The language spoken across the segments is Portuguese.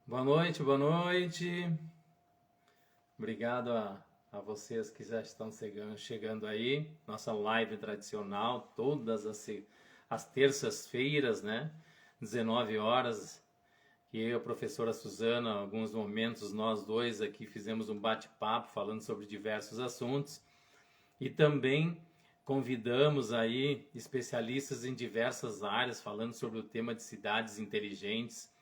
Boa noite, boa noite. Obrigado a vocês que já estão chegando aí. Nossa live tradicional, todas as terças-feiras, né? 19 horas. Que eu e a professora Suzana, alguns momentos, nós dois aqui fizemos um bate-papo falando sobre diversos assuntos. E também convidamos aí especialistas em diversas áreas, falando sobre o tema de cidades inteligentes,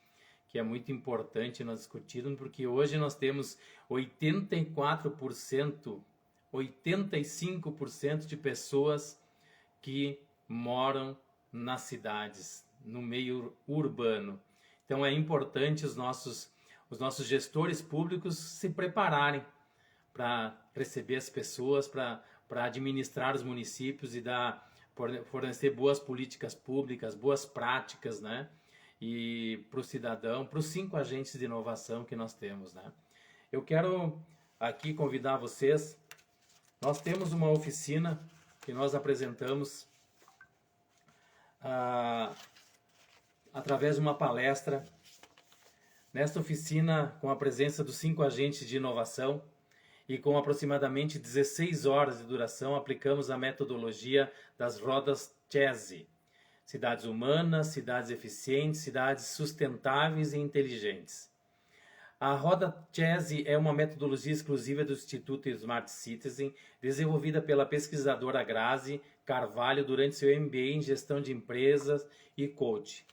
que é muito importante nós discutirmos, porque hoje nós temos 84%, 85% de pessoas que moram nas cidades, no meio urbano. Então é importante os nossos gestores públicos se prepararem para receber as pessoas, para administrar os municípios e fornecer boas políticas públicas, boas práticas, né? E para o cidadão, para os 5 agentes de inovação que nós temos, né? Eu quero aqui convidar vocês. Nós temos uma oficina que nós apresentamos através de uma palestra. Nesta oficina, com a presença dos 5 agentes de inovação e com aproximadamente 16 horas de duração, aplicamos a metodologia das rodas Chese. Cidades humanas, cidades eficientes, cidades sustentáveis e inteligentes. A roda Chese é uma metodologia exclusiva do Instituto Smart Citizen, desenvolvida pela pesquisadora Grazi Carvalho durante seu MBA em Gestão de Empresas e Coaching.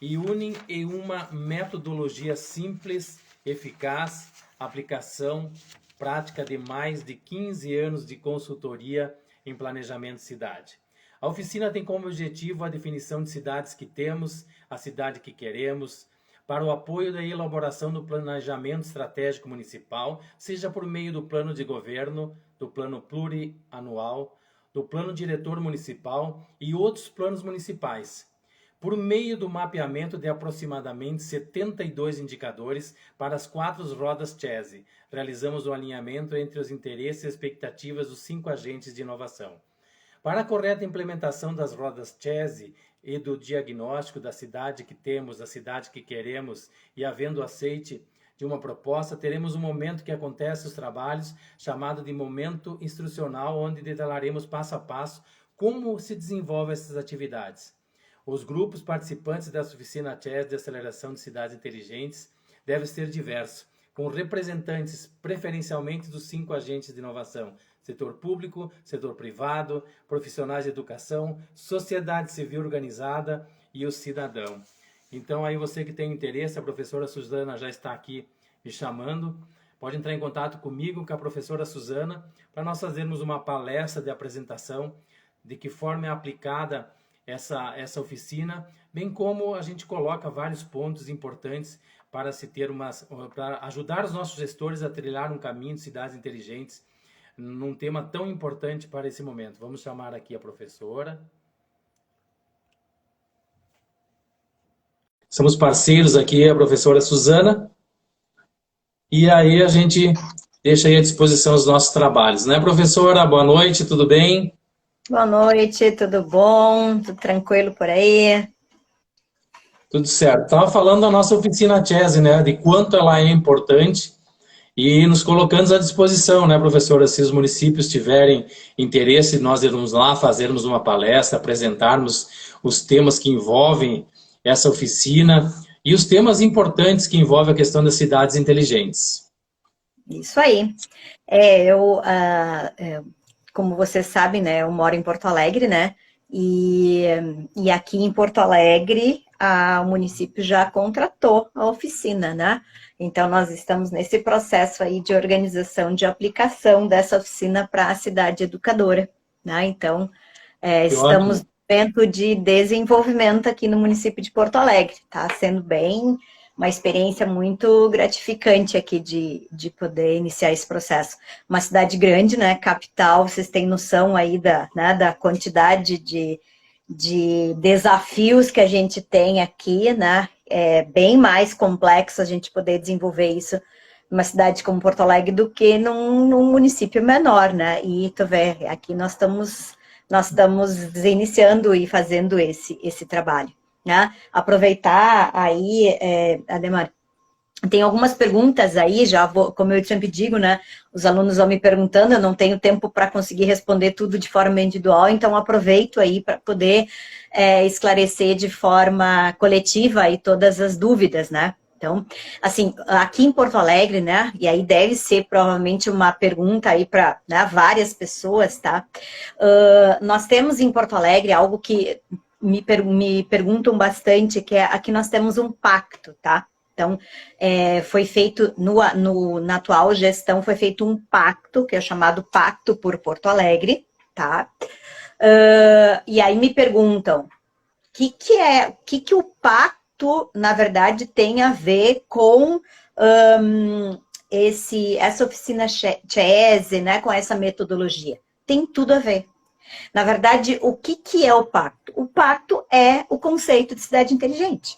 E unem em uma metodologia simples, eficaz, aplicação prática de mais de 15 anos de consultoria em planejamento de cidade. A oficina tem como objetivo a definição de cidades que temos, a cidade que queremos, para o apoio da elaboração do planejamento estratégico municipal, seja por meio do plano de governo, do plano plurianual, do plano diretor municipal e outros planos municipais, por meio do mapeamento de aproximadamente 72 indicadores para as 4 rodas Chese. Realizamos o alinhamento entre os interesses e expectativas dos 5 agentes de inovação. Para a correta implementação das rodas Chese e do diagnóstico da cidade que temos, da cidade que queremos e havendo aceite de uma proposta, teremos um momento que acontece os trabalhos, chamado de momento instrucional, onde detalharemos passo a passo como se desenvolvem essas atividades. Os grupos participantes da oficina Chese de aceleração de cidades inteligentes devem ser diversos, com representantes preferencialmente dos 5 agentes de inovação: setor público, setor privado, profissionais de educação, sociedade civil organizada e o cidadão. Então, aí você que tem interesse, a professora Suzana já está aqui me chamando, pode entrar em contato comigo, com a professora Suzana, para nós fazermos uma palestra de apresentação de que forma é aplicada essa oficina, bem como a gente coloca vários pontos importantes para para ajudar os nossos gestores a trilhar um caminho de cidades inteligentes num tema tão importante para esse momento. Vamos chamar aqui a professora. Somos parceiros aqui, a professora Suzana, e aí a gente deixa aí à disposição os nossos trabalhos, né, professora? Boa noite, tudo bem? Boa noite, tudo bom? Tudo tranquilo por aí? Tudo certo. Estava falando da nossa oficina Chese, né, de quanto ela é importante e nos colocando à disposição, né, professora? Se os municípios tiverem interesse, nós irmos lá, fazermos uma palestra, apresentarmos os temas que envolvem essa oficina e os temas importantes que envolvem a questão das cidades inteligentes. Isso aí. Como vocês sabem, né, eu moro em Porto Alegre, né? E aqui em Porto Alegre, o município já contratou a oficina, né? Então, nós estamos nesse processo aí de organização, de aplicação dessa oficina para a cidade educadora, né? Então, estamos no momento de desenvolvimento aqui no município de Porto Alegre. Está sendo bem uma experiência muito gratificante aqui de poder iniciar esse processo. Uma cidade grande, né? Capital, vocês têm noção aí da quantidade de desafios que a gente tem aqui, né? É bem mais complexo a gente poder desenvolver isso numa cidade como Porto Alegre do que num município menor, né? E tu vê, aqui nós estamos iniciando e fazendo esse trabalho, né? Aproveitar aí, Ademar, Tem algumas perguntas aí, já vou, como eu sempre digo, né? Os alunos vão me perguntando, eu não tenho tempo para conseguir responder tudo de forma individual, então aproveito aí para poder esclarecer de forma coletiva aí todas as dúvidas, né? Então, assim, aqui em Porto Alegre, né? E aí deve ser provavelmente uma pergunta aí para, né, várias pessoas, tá? Nós temos em Porto Alegre algo que me perguntam bastante, que é aqui nós temos um pacto, tá? Então, foi feito, na atual gestão, foi feito um pacto, que é chamado Pacto por Porto Alegre, tá? E aí me perguntam, o que o pacto, na verdade, tem a ver com essa oficina Chese, né, com essa metodologia? Tem tudo a ver. Na verdade, o que é o pacto? O pacto é o conceito de cidade inteligente.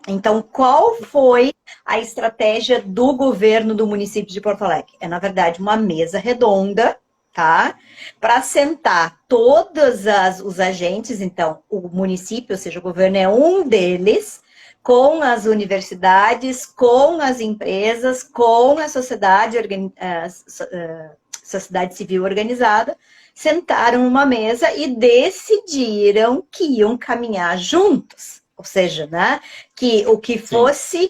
Então, qual foi a estratégia do governo do município de Porto Alegre? É, na verdade, uma mesa redonda, tá? Para sentar todos os agentes, então, o município, ou seja, o governo é um deles, com as universidades, com as empresas, com a sociedade civil organizada, sentaram numa mesa e decidiram que iam caminhar juntos. Ou seja, né, que o que fosse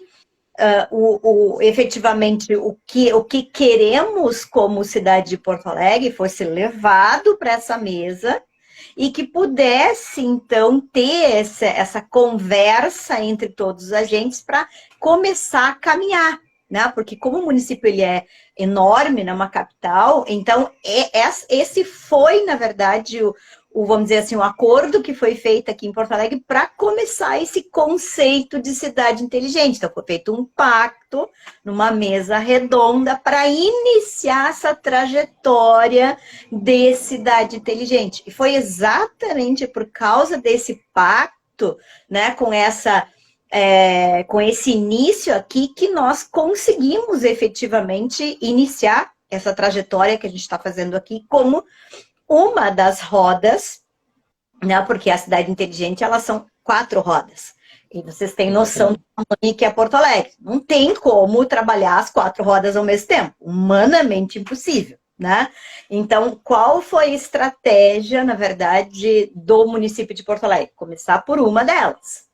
efetivamente o que queremos como cidade de Porto Alegre fosse levado para essa mesa e que pudesse, então, ter essa conversa entre todos os agentes para começar a caminhar, né? Porque como o município ele é enorme, né, uma capital, então esse foi, na verdade, vamos dizer assim, o acordo que foi feito aqui em Porto Alegre para começar esse conceito de cidade inteligente. Então, foi feito um pacto numa mesa redonda para iniciar essa trajetória de cidade inteligente. E foi exatamente por causa desse pacto, né, com esse início aqui, que nós conseguimos efetivamente iniciar essa trajetória que a gente está fazendo aqui como uma das rodas, né? Porque a cidade inteligente, elas são 4 rodas. E vocês têm noção do tamanho que é Porto Alegre. Não tem como trabalhar as 4 rodas ao mesmo tempo. Humanamente impossível, né? Então, qual foi a estratégia, na verdade, do município de Porto Alegre? Começar por uma delas.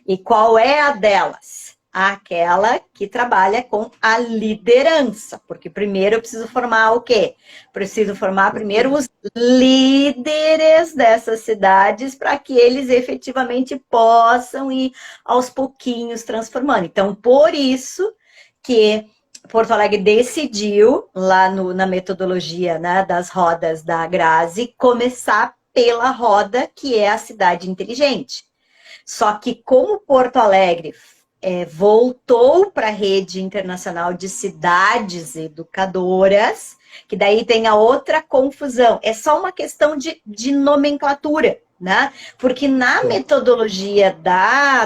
E qual é a delas? Aquela que trabalha com a liderança, porque primeiro eu preciso formar o quê? Preciso formar primeiro os líderes dessas cidades para que eles efetivamente possam ir aos pouquinhos transformando. Então, por isso que Porto Alegre decidiu, lá na metodologia, né, das rodas da Grazi, começar pela roda que é a cidade inteligente. Só que como Porto Alegre voltou para a rede internacional de cidades educadoras, que daí tem a outra confusão, é só uma questão de nomenclatura, né? Porque na metodologia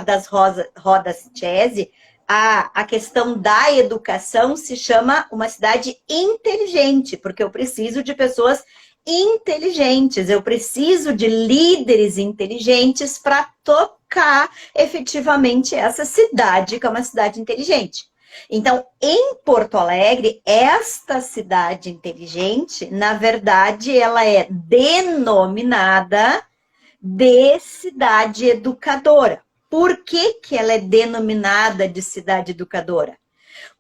das rodas Chese, a questão da educação se chama uma cidade inteligente, porque eu preciso de pessoas inteligentes, eu preciso de líderes inteligentes para tocar efetivamente essa cidade, que é uma cidade inteligente. Então, em Porto Alegre, esta cidade inteligente, na verdade, ela é denominada de cidade educadora. Por que ela é denominada de cidade educadora?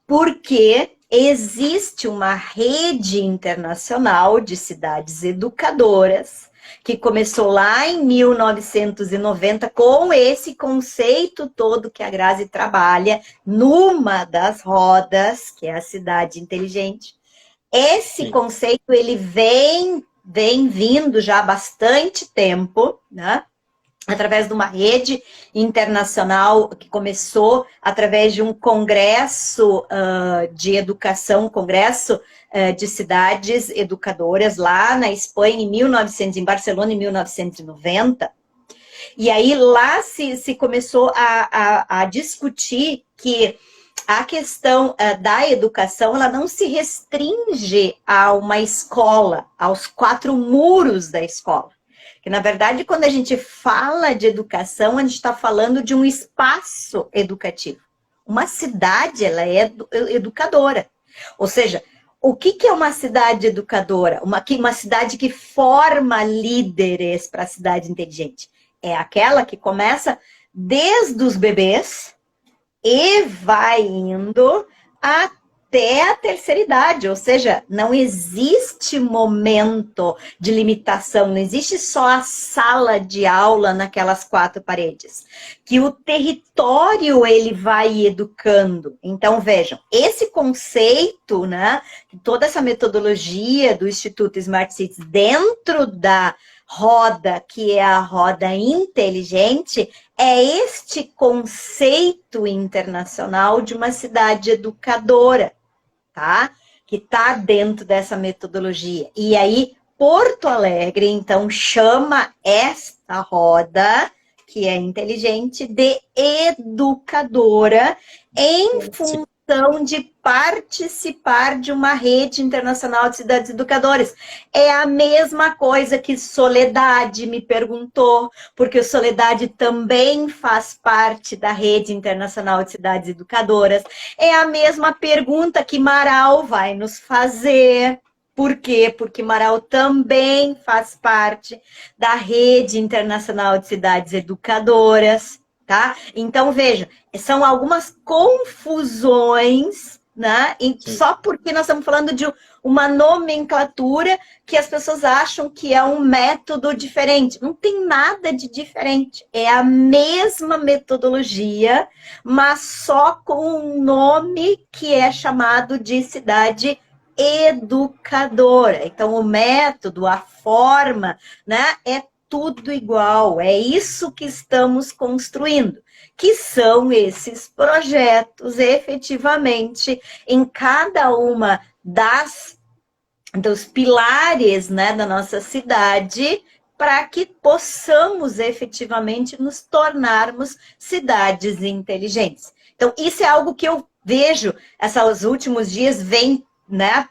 Porque existe uma rede internacional de cidades educadoras que começou lá em 1990 com esse conceito todo que a Grazi trabalha numa das rodas, que é a cidade inteligente. Esse conceito, ele vem vindo já há bastante tempo, né? Através de uma rede internacional que começou através de um congresso de educação, congresso de cidades educadoras lá na Espanha, em Barcelona, em 1990. E aí lá se começou a discutir que a questão da educação, ela não se restringe a uma escola, aos 4 muros da escola. Que, na verdade, quando a gente fala de educação, a gente está falando de um espaço educativo. Uma cidade, ela é educadora. Ou seja, o que é uma cidade educadora? Uma cidade que forma líderes para a cidade inteligente. É aquela que começa desde os bebês e vai indo até a terceira idade. Ou seja, não existe momento de limitação, não existe só a sala de aula naquelas 4 paredes. Que o território ele vai educando. Então, vejam, esse conceito, né, toda essa metodologia do Instituto Smart Cities dentro da roda, que é a roda inteligente, é este conceito internacional de uma cidade educadora, tá? Que está dentro dessa metodologia. E aí, Porto Alegre, então, chama esta roda, que é inteligente, de educadora, em função de participar de uma rede internacional de cidades educadoras. É a mesma coisa que Soledade me perguntou, porque Soledade também faz parte da rede internacional de cidades educadoras. É a mesma pergunta que Marau vai nos fazer. Por quê? Porque Marau também faz parte da rede internacional de cidades educadoras. Tá? Então, veja, são algumas confusões, né? Só porque nós estamos falando de uma nomenclatura que as pessoas acham que é um método diferente. Não tem nada de diferente. É a mesma metodologia, mas só com um nome que é chamado de cidade educadora. Então, o método, a forma, né, é tudo igual, é isso que estamos construindo, que são esses projetos efetivamente em cada uma dos pilares, né, da nossa cidade, para que possamos efetivamente nos tornarmos cidades inteligentes. Então, isso é algo que eu vejo, esses últimos dias vem, né,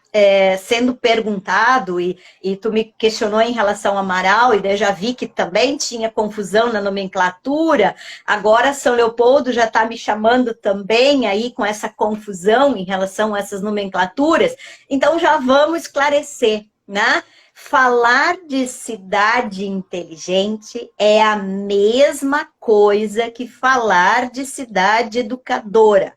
sendo perguntado, e tu me questionou em relação a Marau, e eu já vi que também tinha confusão na nomenclatura. Agora São Leopoldo já está me chamando também aí com essa confusão em relação a essas nomenclaturas. Então já vamos esclarecer, né? Falar de cidade inteligente é a mesma coisa que falar de cidade educadora.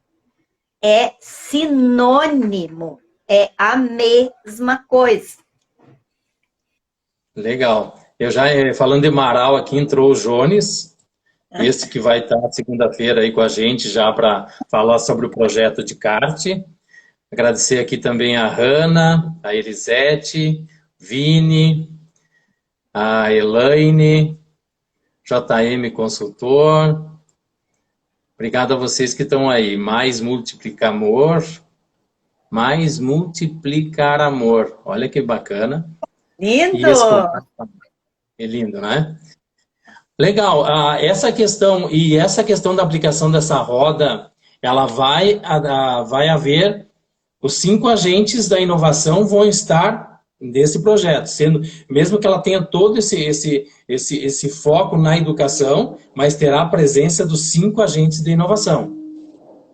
É sinônimo. É a mesma coisa. Legal. Eu já, falando de Marau aqui, entrou o Jones, esse que vai estar segunda-feira aí com a gente já para falar sobre o projeto de kart. Agradecer aqui também a Hanna, a Elisete, Vini, a Elaine, JM Consultor. Obrigado a vocês que estão aí. Mais multiplicar amor. Mais multiplicar amor. Olha que bacana. Lindo! É lindo, né? Legal. Essa questão da aplicação dessa roda, ela vai haver, os 5 agentes da inovação vão estar nesse projeto, sendo, mesmo que ela tenha todo esse foco na educação, mas terá a presença dos 5 agentes da inovação.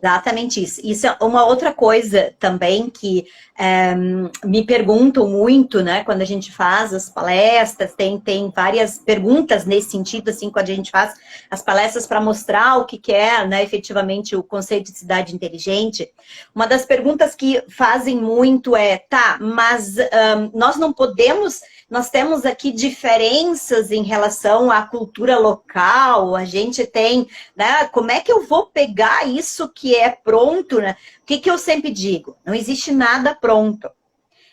Exatamente isso. Isso é uma outra coisa também que me perguntam muito, né? Quando a gente faz as palestras, tem várias perguntas nesse sentido, assim, quando a gente faz as palestras para mostrar o que é, né, efetivamente o conceito de cidade inteligente. Uma das perguntas que fazem muito é, tá, mas nós não podemos... Nós temos aqui diferenças em relação à cultura local, a gente tem, né? Como é que eu vou pegar isso que é pronto, né? O que eu sempre digo? Não existe nada pronto.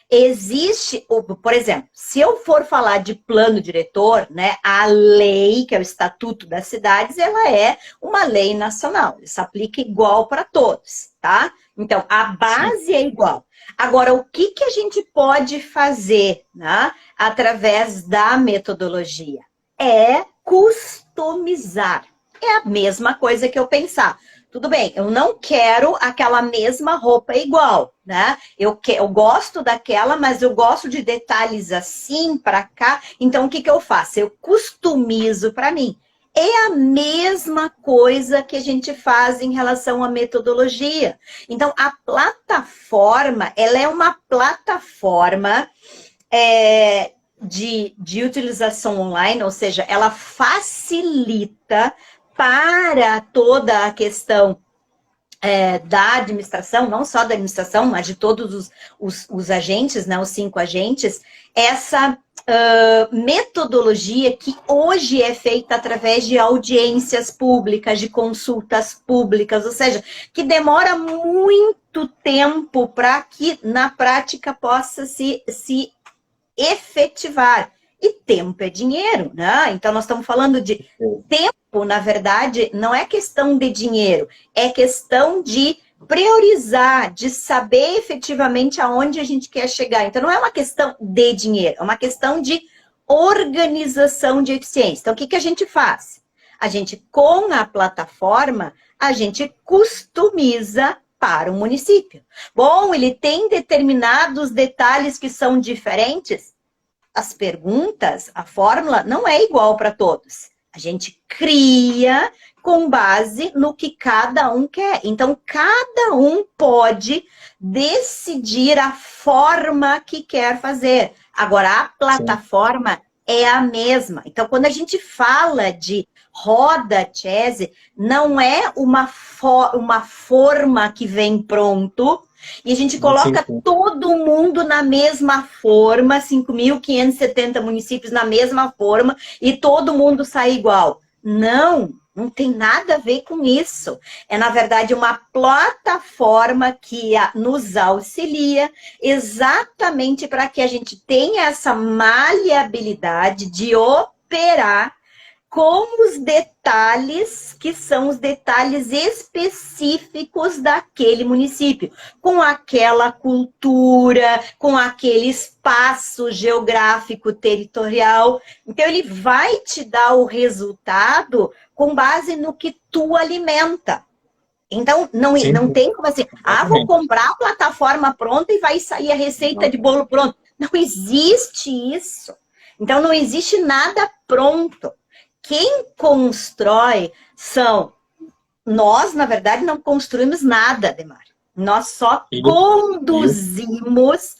Existe, por exemplo, se eu for falar de plano diretor, né? A lei, que é o Estatuto das Cidades, ela é uma lei nacional. Isso aplica igual para todos, tá? Então, a base é igual. Agora, o que a gente pode fazer, né, através da metodologia? É customizar. É a mesma coisa que eu pensar. Tudo bem, eu não quero aquela mesma roupa igual, né? Eu gosto daquela, mas eu gosto de detalhes assim para cá. Então, o que eu faço? Eu customizo para mim. é a mesma coisa que a gente faz em relação à metodologia. Então, a plataforma, ela é uma plataforma de utilização online, ou seja, ela facilita para toda a questão da administração, não só da administração, mas de todos os agentes, né, os 5 agentes, essa metodologia que hoje é feita através de audiências públicas, de consultas públicas, ou seja, que demora muito tempo para que na prática possa se efetivar. E tempo é dinheiro, né? Então nós estamos falando de tempo, na verdade, não é questão de dinheiro, é questão de priorizar, de saber efetivamente aonde a gente quer chegar. Então não é uma questão de dinheiro, é uma questão de organização de eficiência. Então o que a gente faz? A gente, com a plataforma, a gente customiza para o município. Bom, ele tem determinados detalhes que são diferentes. As perguntas, a fórmula não é igual para todos. A gente cria com base no que cada um quer. Então, cada um pode decidir a forma que quer fazer. Agora, a plataforma é a mesma. Então, quando a gente fala de roda Chese, não é uma forma que vem pronto, e a gente coloca todo mundo na mesma forma, 5.570 municípios na mesma forma, e todo mundo sai igual. Não, não tem nada a ver com isso. É, na verdade, uma plataforma que nos auxilia exatamente para que a gente tenha essa maleabilidade de operar com os detalhes, que são os detalhes específicos daquele município, com aquela cultura, com aquele espaço geográfico territorial. Então, ele vai te dar o resultado com base no que tu alimenta. Então, não tem como assim, vou comprar a plataforma pronta e vai sair a receita de bolo pronto. Não existe isso. Então, não existe nada pronto. Quem constrói são... Nós, na verdade, não construímos nada, Ademar. Nós só conduzimos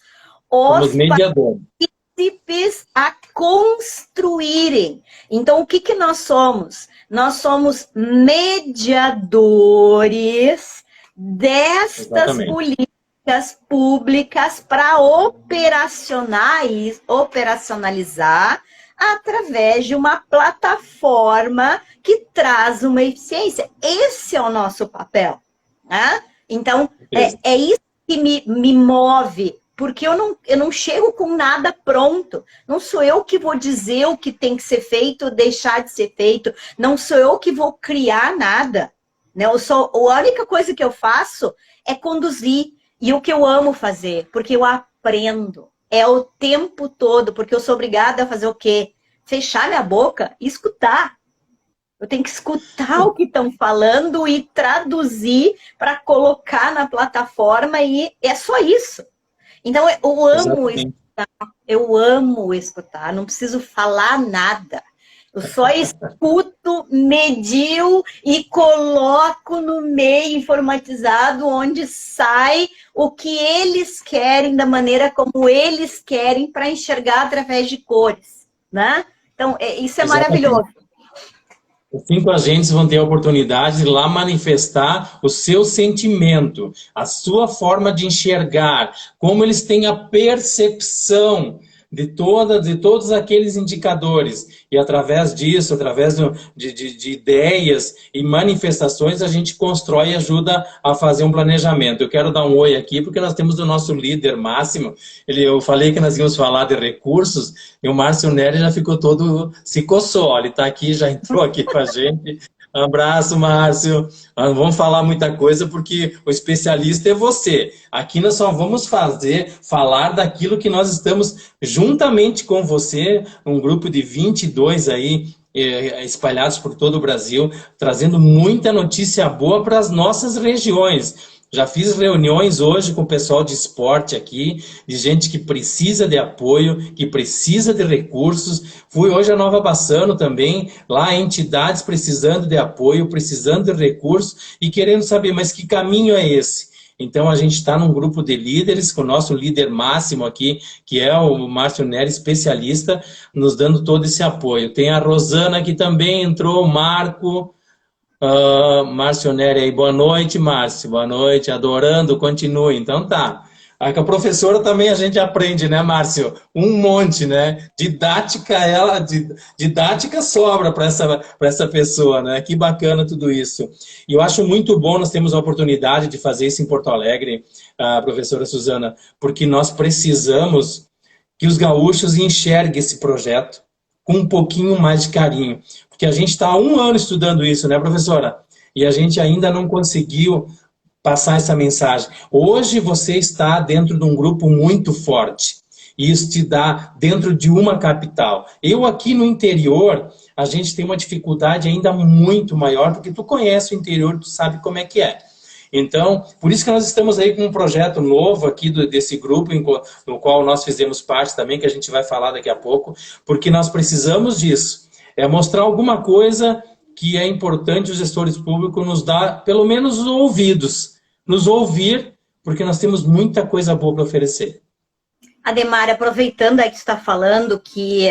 os munícipes a construírem. Então, o que nós somos? Nós somos mediadores destas políticas públicas para operacionalizar através de uma plataforma que traz uma eficiência. Esse é o nosso papel. Né? Então, é isso que me move, porque eu não chego com nada pronto. Não sou eu que vou dizer o que tem que ser feito, deixar de ser feito. Não sou eu que vou criar nada. Né? A única coisa que eu faço é conduzir. E o que eu amo fazer, porque eu aprendo. É o tempo todo, porque eu sou obrigada a fazer o quê? Fechar minha boca e escutar. Eu tenho que escutar o que estão falando e traduzir para colocar na plataforma e é só isso. Então, eu amo escutar. Eu amo escutar. Não preciso falar nada. Eu só escuto, medio e coloco no meio informatizado onde sai o que eles querem, da maneira como eles querem, para enxergar através de cores, né? Então, isso é maravilhoso. Os 5 agentes vão ter a oportunidade de lá manifestar o seu sentimento, a sua forma de enxergar, como eles têm a percepção de todos aqueles indicadores. E através disso, através de ideias e manifestações, a gente constrói e ajuda a fazer um planejamento. Eu quero dar um oi aqui, porque nós temos o nosso líder máximo. Eu falei que nós íamos falar de recursos, e o Márcio Nery já ficou todo, se coçou. Ele está aqui, já entrou aqui com a gente. Um abraço, Márcio. Não vamos falar muita coisa, porque o especialista é você. Aqui nós só vamos falar daquilo que nós estamos juntamente com você, um grupo de 22 aí, espalhados por todo o Brasil, trazendo muita notícia boa para as nossas regiões. Já fiz reuniões hoje com o pessoal de esporte aqui, de gente que precisa de apoio, que precisa de recursos. Fui hoje a Nova Bassano também, lá entidades precisando de apoio, precisando de recursos e querendo saber, mas que caminho é esse? Então, a gente está num grupo de líderes, com o nosso líder máximo aqui, que é o Márcio Neri, especialista, nos dando todo esse apoio. Tem a Rosana, que também entrou, o Marco... Márcio Neri aí, boa noite, Márcio, boa noite, adorando, continue, então tá. Aí com a professora também a gente aprende, né, Márcio? Um monte, né? Didática sobra para essa pessoa, né? Que bacana tudo isso. E eu acho muito bom nós temos a oportunidade de fazer isso em Porto Alegre, a professora Suzana, porque nós precisamos que os gaúchos enxerguem esse projeto com um pouquinho mais de carinho. Porque a gente está há 1 ano estudando isso, né, professora? E a gente ainda não conseguiu passar essa mensagem. Hoje você está dentro de um grupo muito forte. E isso te dá dentro de uma capital. Eu aqui no interior, a gente tem uma dificuldade ainda muito maior, porque tu conhece o interior, tu sabe como é que é. Então, por isso que nós estamos aí com um projeto novo aqui desse grupo, no qual nós fizemos parte também, que a gente vai falar daqui a pouco, porque nós precisamos disso. É mostrar alguma coisa que é importante os gestores públicos nos dar, pelo menos, os ouvidos. Nos ouvir, porque nós temos muita coisa boa para oferecer. Ademar, aproveitando aí que você está falando que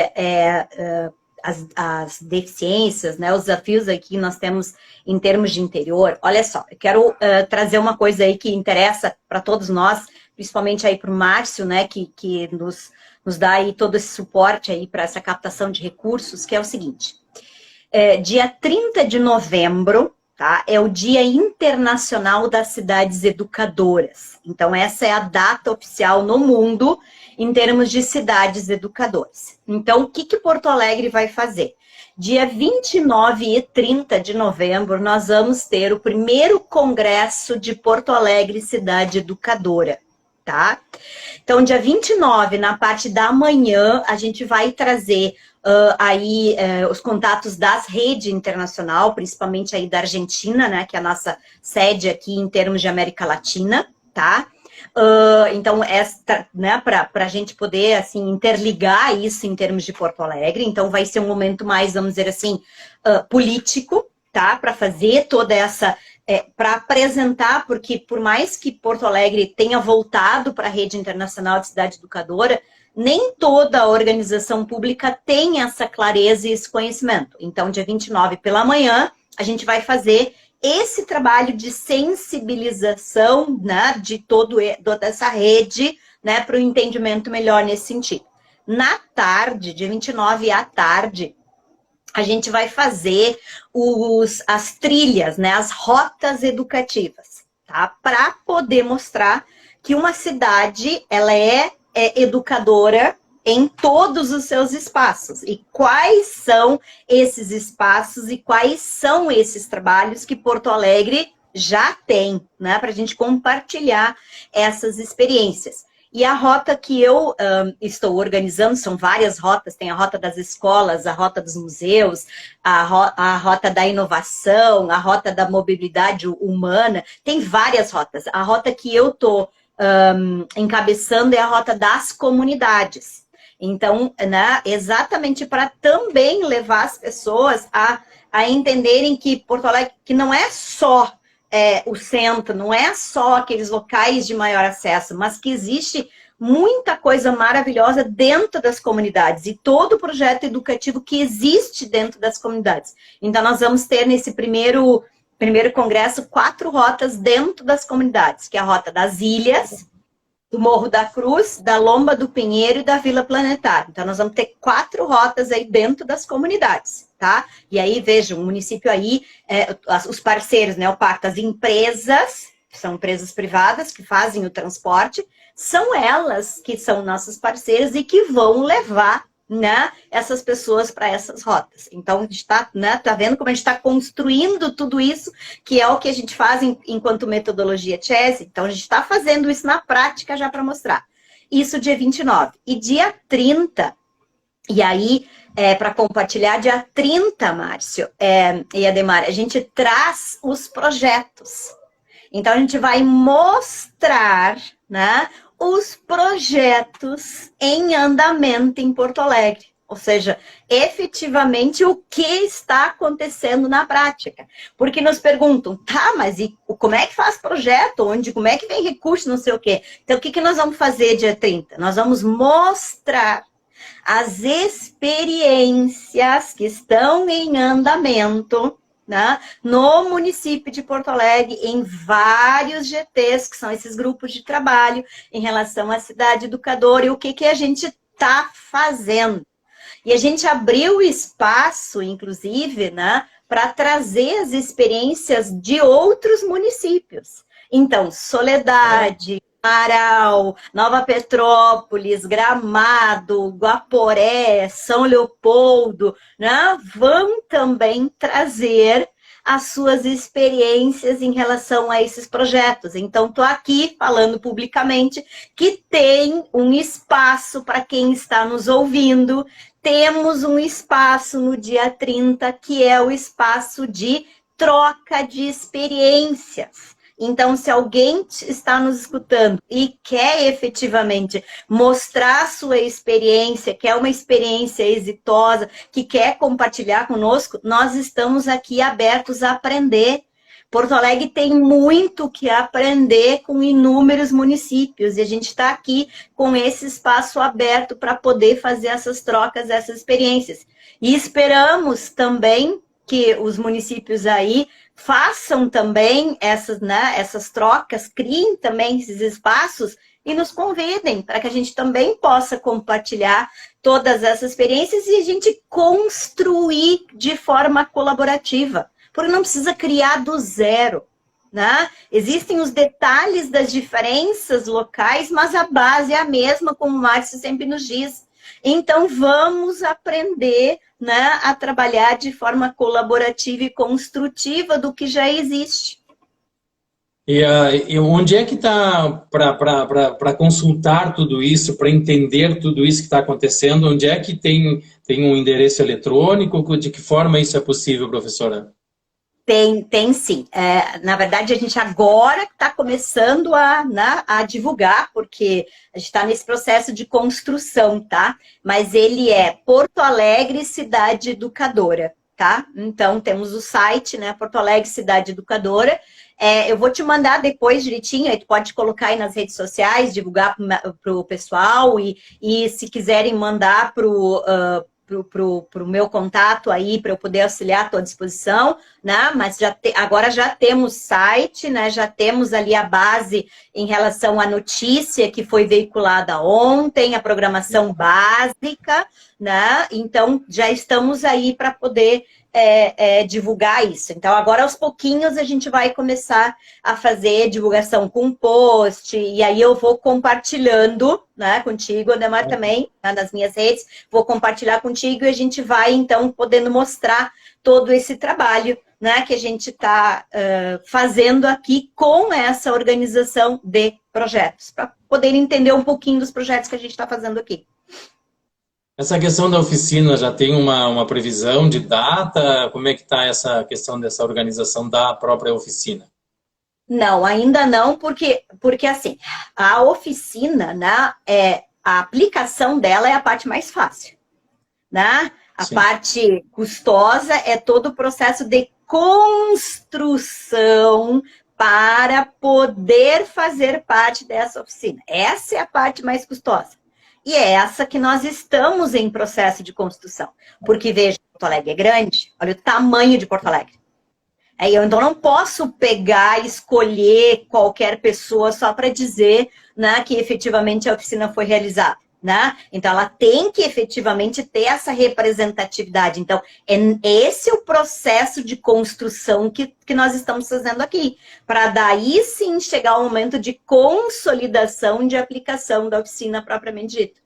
as deficiências, né, os desafios aqui nós temos em termos de interior, olha só, eu quero trazer uma coisa aí que interessa para todos nós, principalmente aí para o Márcio, né, que nos dá aí todo esse suporte aí para essa captação de recursos, que é o seguinte, dia 30 de novembro, tá, é o Dia Internacional das Cidades Educadoras. Então, essa é a data oficial no mundo em termos de cidades educadoras. Então, o que Porto Alegre vai fazer? Dia 29 e 30 de novembro, nós vamos ter o primeiro congresso de Porto Alegre Cidade Educadora, tá? Então, dia 29, na parte da manhã, a gente vai trazer os contatos das redes internacional, principalmente aí da Argentina, né, que é a nossa sede aqui em termos de América Latina, tá? Então, né, para a gente poder, assim, interligar isso em termos de Porto Alegre, então vai ser um momento mais, vamos dizer assim, político, tá? Para fazer toda essa... para apresentar, porque por mais que Porto Alegre tenha voltado para a rede internacional de cidade educadora, nem toda a organização pública tem essa clareza e esse conhecimento. Então, dia 29 pela manhã, a gente vai fazer esse trabalho de sensibilização, né, de toda essa rede, né, para o entendimento melhor nesse sentido. Na tarde, dia 29 à tarde, a gente vai fazer as trilhas, né, as rotas educativas, tá? Para poder mostrar que uma cidade, ela é educadora em todos os seus espaços. E quais são esses espaços e quais são esses trabalhos que Porto Alegre já tem, né? Para a gente compartilhar essas experiências. E a rota que eu estou organizando, são várias rotas, tem a rota das escolas, a rota dos museus, a rota da inovação, a rota da mobilidade humana, tem várias rotas. A rota que eu estou encabeçando é a rota das comunidades. Então, né, exatamente para também levar as pessoas a entenderem que Porto Alegre, que não é só o centro, não é só aqueles locais de maior acesso, mas que existe muita coisa maravilhosa dentro das comunidades e todo o projeto educativo que existe dentro das comunidades. Então, nós vamos ter nesse primeiro congresso 4 rotas dentro das comunidades, que é a rota das ilhas, do Morro da Cruz, da Lomba do Pinheiro e da Vila Planetária. Então, nós vamos ter 4 rotas aí dentro das comunidades, tá? E aí, vejam, o município aí, os parceiros, né, o pacto, as empresas, são empresas privadas que fazem o transporte, são elas que são nossas parceiras e que vão levar, né, essas pessoas para essas rotas. Então, a gente está, né, tá vendo como a gente está construindo tudo isso, que é o que a gente faz enquanto metodologia Chess. Então, a gente está fazendo isso na prática já para mostrar. Isso dia 29. E dia 30, e aí, para compartilhar, dia 30, Márcio e Ademar, a gente traz os projetos. Então, a gente vai mostrar, né, os projetos em andamento em Porto Alegre. Ou seja, efetivamente o que está acontecendo na prática. Porque nos perguntam, tá, mas e como é que faz projeto? Como é que vem recurso, não sei o quê. Então, o que nós vamos fazer dia 30? Nós vamos mostrar as experiências que estão em andamento, né, no município de Porto Alegre, em vários GTs, que são esses grupos de trabalho, em relação à cidade educadora, e o que a gente está fazendo. E a gente abriu espaço, inclusive, né, para trazer as experiências de outros municípios. Então, Soledade, Marau, Nova Petrópolis, Gramado, Guaporé, São Leopoldo, né, vão também trazer as suas experiências em relação a esses projetos. Então, estou aqui falando publicamente que tem um espaço para quem está nos ouvindo. Temos um espaço no dia 30, que é o espaço de troca de experiências. Então, se alguém está nos escutando e quer efetivamente mostrar a sua experiência, quer uma experiência exitosa, que quer compartilhar conosco, nós estamos aqui abertos a aprender. Porto Alegre tem muito que aprender com inúmeros municípios e a gente está aqui com esse espaço aberto para poder fazer essas trocas, essas experiências. E esperamos também que os municípios aí façam também essas trocas, criem também esses espaços e nos convidem para que a gente também possa compartilhar todas essas experiências e a gente construir de forma colaborativa. Porque não precisa criar do zero, né? Existem os detalhes das diferenças locais, mas a base é a mesma, como o Márcio sempre nos diz. Então, vamos aprender, né, a trabalhar de forma colaborativa e construtiva do que já existe. E onde é que está para consultar tudo isso, para entender tudo isso que está acontecendo? Onde é que tem um endereço eletrônico? De que forma isso é possível, professora? Tem sim. Na verdade, a gente agora está começando a divulgar, porque a gente está nesse processo de construção, tá? Mas ele é Porto Alegre Cidade Educadora, tá? Então, temos o site, né? Porto Alegre Cidade Educadora. Eu vou te mandar depois direitinho, aí tu pode colocar aí nas redes sociais, divulgar para o pessoal e se quiserem mandar para o meu contato aí, para eu poder auxiliar, estou à disposição, né? Mas agora já temos site, né? Já temos ali a base em relação à notícia que foi veiculada ontem, a programação básica, né? Então, já estamos aí para poder divulgar isso. Então, agora aos pouquinhos a gente vai começar a fazer divulgação com post, e aí eu vou compartilhando, né, contigo, Ademar, também, né, nas minhas redes, vou compartilhar contigo e a gente vai, então, podendo mostrar todo esse trabalho, né, que a gente está fazendo aqui com essa organização de projetos, para poder entender um pouquinho dos projetos que a gente está fazendo aqui. Essa questão da oficina já tem uma previsão de data? Como é que está essa questão dessa organização da própria oficina? Não, ainda não, porque assim, a oficina, né, a aplicação dela é a parte mais fácil, né? A Sim. parte custosa é todo o processo de construção para poder fazer parte dessa oficina. Essa é a parte mais custosa. E é essa que nós estamos em processo de construção. Porque, veja, Porto Alegre é grande, olha o tamanho de Porto Alegre. Eu então não posso pegar e escolher qualquer pessoa só para dizer, né, que efetivamente a oficina foi realizada. Né? Então, ela tem que efetivamente ter essa representatividade. Então, esse o processo de construção que nós estamos fazendo aqui, para daí sim chegar ao momento de consolidação de aplicação da oficina propriamente dita.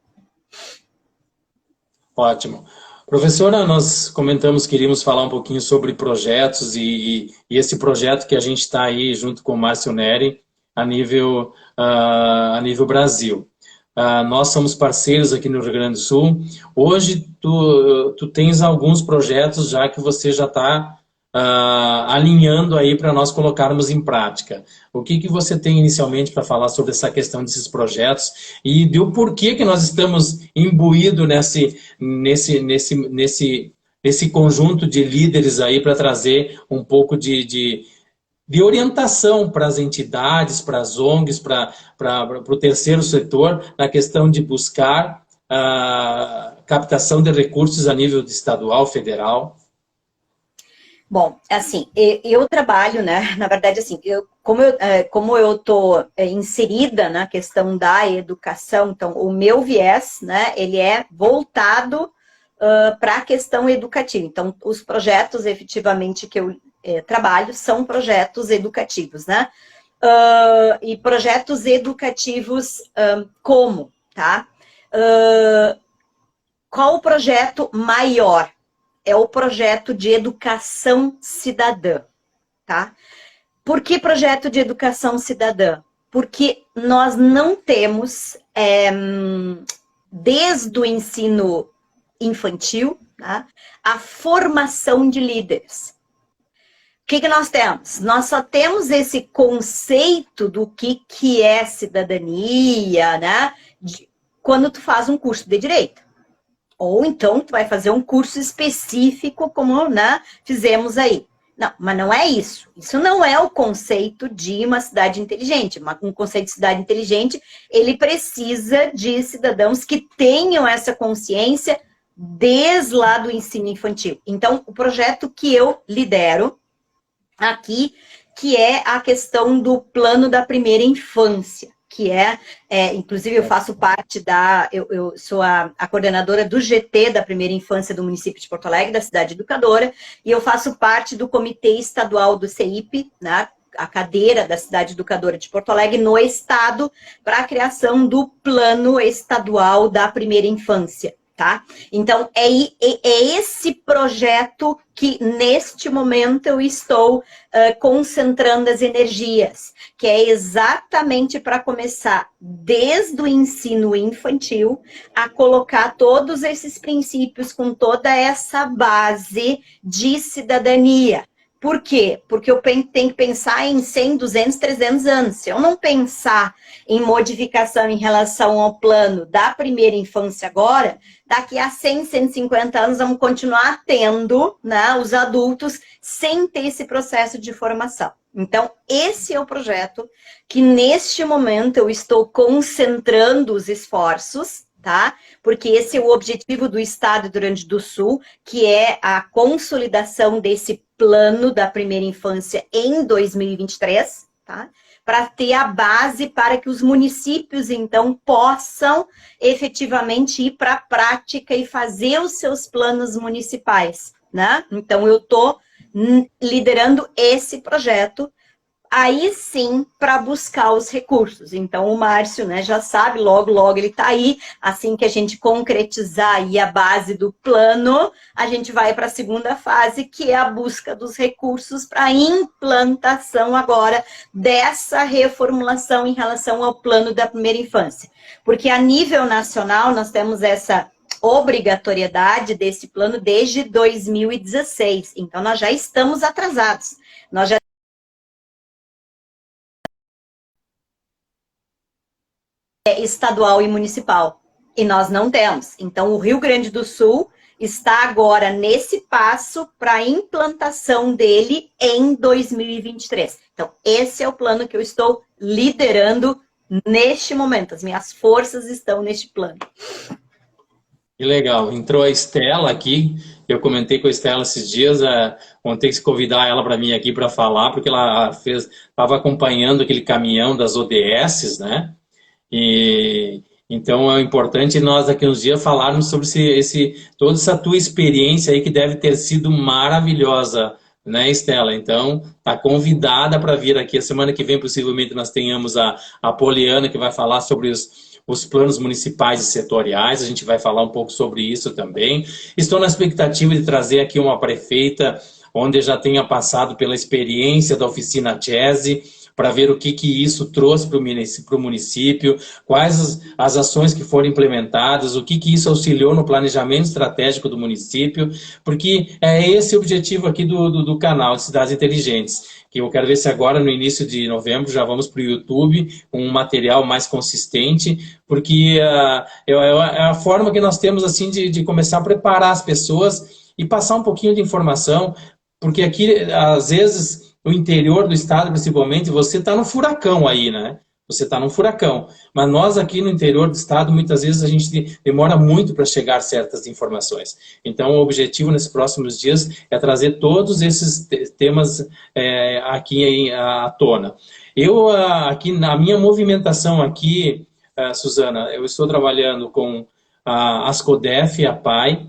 Ótimo. Professora, nós comentamos que iríamos falar um pouquinho sobre projetos e esse projeto que a gente está aí junto com o Márcio Neri a nível Brasil. Nós somos parceiros aqui no Rio Grande do Sul. Hoje, tu tens alguns projetos já que você já está alinhando aí para nós colocarmos em prática. O que você tem inicialmente para falar sobre essa questão desses projetos e do porquê que nós estamos imbuídos nesse conjunto de líderes aí para trazer um pouco de orientação para as entidades, para as ONGs, para o terceiro setor, na questão de buscar captação de recursos a nível estadual, federal? Bom, assim, eu trabalho, né, na verdade, assim, como eu estou inserida na questão da educação, então, o meu viés, né, ele é voltado para a questão educativa. Então, os projetos, efetivamente, que eu trabalho são projetos educativos, né? E projetos educativos como, tá? Qual o projeto maior? É o projeto de educação cidadã, tá? Por que projeto de educação cidadã? Porque nós não temos, desde o ensino infantil, tá, a formação de líderes. O que nós temos? Nós só temos esse conceito do que é cidadania, né? Quando tu faz um curso de direito. Ou então tu vai fazer um curso específico, como, né, fizemos aí. Não, mas não é isso. Isso não é o conceito de uma cidade inteligente. Um conceito de cidade inteligente, ele precisa de cidadãos que tenham essa consciência desde lá do ensino infantil. Então, o projeto que eu lidero aqui, que é a questão do plano da primeira infância, que inclusive eu faço parte eu sou a coordenadora do GT da primeira infância do município de Porto Alegre, da cidade educadora, e eu faço parte do comitê estadual do CEIP, né, a cadeira da cidade educadora de Porto Alegre no estado, para a criação do plano estadual da primeira infância. Tá? Então, é esse projeto que, neste momento, eu estou concentrando as energias, que é exatamente para começar, desde o ensino infantil, a colocar todos esses princípios com toda essa base de cidadania. Por quê? Porque eu tenho que pensar em 100, 200, 300 anos. Se eu não pensar em modificação em relação ao plano da primeira infância agora, daqui a 100, 150 anos vamos continuar tendo, né, os adultos sem ter esse processo de formação. Então, esse é o projeto que, neste momento, eu estou concentrando os esforços, tá? Porque esse é o objetivo do Estado do Rio Grande do Sul, que é a consolidação desse plano da primeira infância em 2023, tá? Para ter a base para que os municípios, então, possam efetivamente ir para a prática e fazer os seus planos municipais, né? Então, eu estou liderando esse projeto, aí sim, para buscar os recursos. Então, o Márcio, né, já sabe, logo, logo ele está aí. Assim que a gente concretizar aí a base do plano, a gente vai para a segunda fase, que é a busca dos recursos para a implantação agora dessa reformulação em relação ao plano da primeira infância. Porque a nível nacional, nós temos essa obrigatoriedade desse plano desde 2016. Então, nós já estamos atrasados. Nós já estadual e municipal. E nós não temos. Então, o Rio Grande do Sul está agora nesse passo para a implantação dele em 2023. Então, esse é o plano que eu estou liderando neste momento. As minhas forças estão neste plano. Que legal. Entrou a Estela aqui. Eu comentei com a Estela esses dias. Vou ter que convidar ela para mim aqui para falar, porque ela estava acompanhando aquele caminhão das ODS, né? E então é importante nós daqui uns dias falarmos sobre toda essa tua experiência aí que deve ter sido maravilhosa, né, Estela? Então, tá convidada para vir aqui. A semana que vem, possivelmente, nós tenhamos a Poliana, que vai falar sobre os planos municipais e setoriais. A gente vai falar um pouco sobre isso também. Estou na expectativa de trazer aqui uma prefeita onde já tenha passado pela experiência da oficina Chese, para ver o que isso trouxe para o município, quais as ações que foram implementadas, o que isso auxiliou no planejamento estratégico do município, porque é esse o objetivo aqui do canal de Cidades Inteligentes, que eu quero ver se agora, no início de novembro, já vamos para o YouTube, com um material mais consistente, porque é a forma que nós temos assim de começar a preparar as pessoas e passar um pouquinho de informação, porque aqui, às vezes, no interior do estado, principalmente, você está no furacão aí, né? Você está num furacão. Mas nós aqui no interior do estado, muitas vezes a gente demora muito para chegar a certas informações. Então, o objetivo nesses próximos dias é trazer todos esses temas aqui à tona. Eu, aqui, na minha movimentação aqui, Suzana, eu estou trabalhando com a Ascodef, a PAI,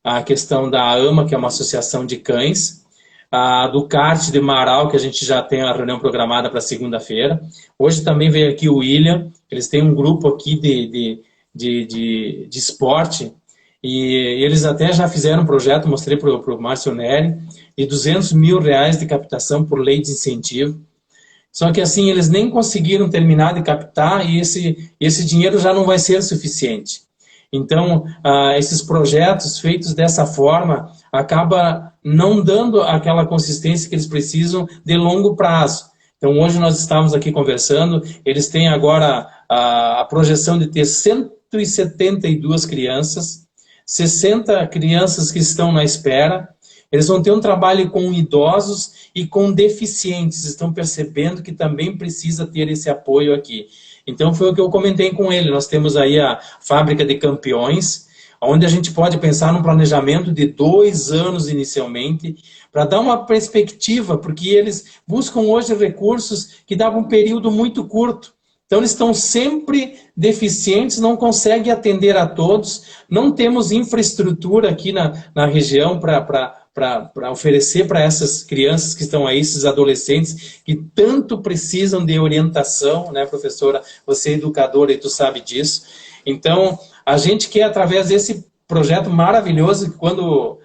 a questão da AMA, que é uma associação de cães, do CART de Marau, que a gente já tem a reunião programada para segunda-feira. Hoje também veio aqui o William, eles têm um grupo aqui de esporte, e eles até já fizeram um projeto, mostrei para o Márcio Neri, de R$200 mil de captação por lei de incentivo. Só que assim, eles nem conseguiram terminar de captar e esse dinheiro já não vai ser suficiente. Então, esses projetos feitos dessa forma acaba não dando aquela consistência que eles precisam de longo prazo. Então, hoje nós estávamos aqui conversando, eles têm agora a projeção de ter 172 crianças, 60 crianças que estão na espera. Eles vão ter um trabalho com idosos e com deficientes, estão percebendo que também precisa ter esse apoio aqui. Então foi o que eu comentei com ele, nós temos aí a Fábrica de Campeões, onde a gente pode pensar num planejamento de 2 anos inicialmente, para dar uma perspectiva, porque eles buscam hoje recursos que davam um período muito curto. Então eles estão sempre deficientes, não conseguem atender a todos, não temos infraestrutura aqui na região para oferecer para essas crianças que estão aí, esses adolescentes, que tanto precisam de orientação, né, professora? Você é educadora e tu sabe disso. Então, a gente quer, através desse projeto maravilhoso, que quando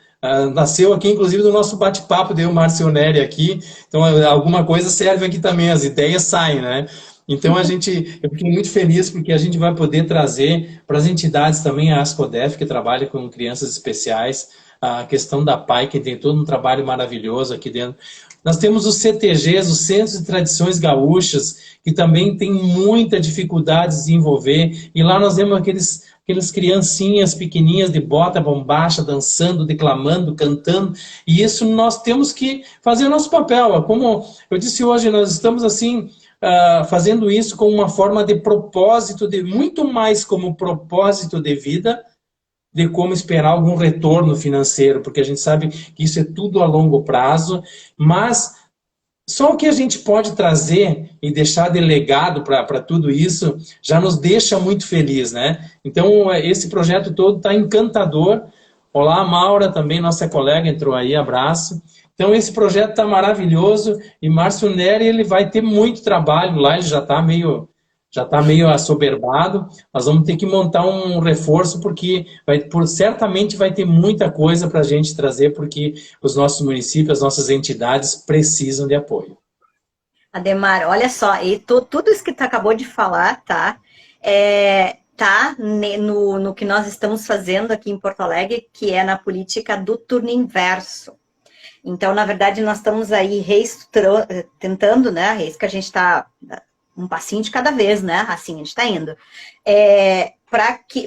nasceu aqui, inclusive, do nosso bate-papo, deu o Márcio Neri aqui, então alguma coisa serve aqui também, as ideias saem, né? Então, eu fiquei muito feliz porque a gente vai poder trazer para as entidades também a Ascodef, que trabalha com crianças especiais, a questão da PAI, que tem todo um trabalho maravilhoso aqui dentro. Nós temos os CTGs, os Centros de Tradições Gaúchas, que também tem muita dificuldade de desenvolver, e lá nós vemos aqueles criancinhas pequenininhas de bota bombacha, dançando, declamando, cantando, e isso nós temos que fazer o nosso papel. Como eu disse hoje, nós estamos assim, fazendo isso com uma forma de propósito, muito mais como propósito de vida, de como esperar algum retorno financeiro, porque a gente sabe que isso é tudo a longo prazo, mas só o que a gente pode trazer e deixar de legado para tudo isso já nos deixa muito feliz, né? Então, esse projeto todo está encantador. Olá, Maura, também nossa colega entrou aí, abraço. Então, esse projeto está maravilhoso e Márcio Neri, ele vai ter muito trabalho lá, ele já está meio assoberbado. Nós vamos ter que montar um reforço, porque certamente vai ter muita coisa para a gente trazer, porque os nossos municípios, as nossas entidades precisam de apoio. Ademar, olha só, e tudo isso que tu acabou de falar, tá? Tá no que nós estamos fazendo aqui em Porto Alegre, que é na política do turno inverso. Então, na verdade, nós estamos aí tentando, né? É isso que a gente está... um passinho de cada vez, né? Assim, a gente está indo.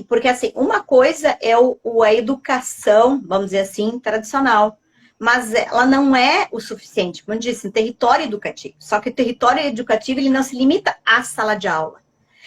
Porque, assim, uma coisa é a educação, vamos dizer assim, tradicional, mas ela não é o suficiente, como eu disse, um território educativo. Só que o território educativo, ele não se limita à sala de aula.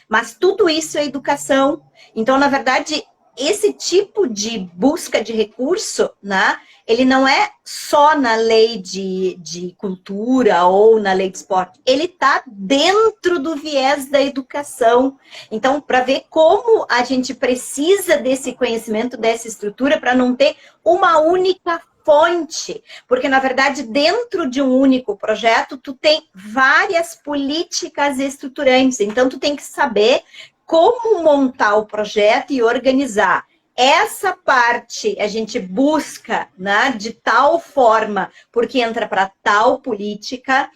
Mas tudo isso é educação. Então, na verdade, esse tipo de busca de recurso, né? Ele não é só na lei de cultura ou na lei de esporte. Ele está dentro do viés da educação. Então, para ver como a gente precisa desse conhecimento, dessa estrutura, para não ter uma única fonte. Porque, na verdade, dentro de um único projeto, tu tem várias políticas estruturantes. Então, tu tem que saber como montar o projeto e organizar. Essa parte a gente busca, né, de tal forma, porque entra para tal política,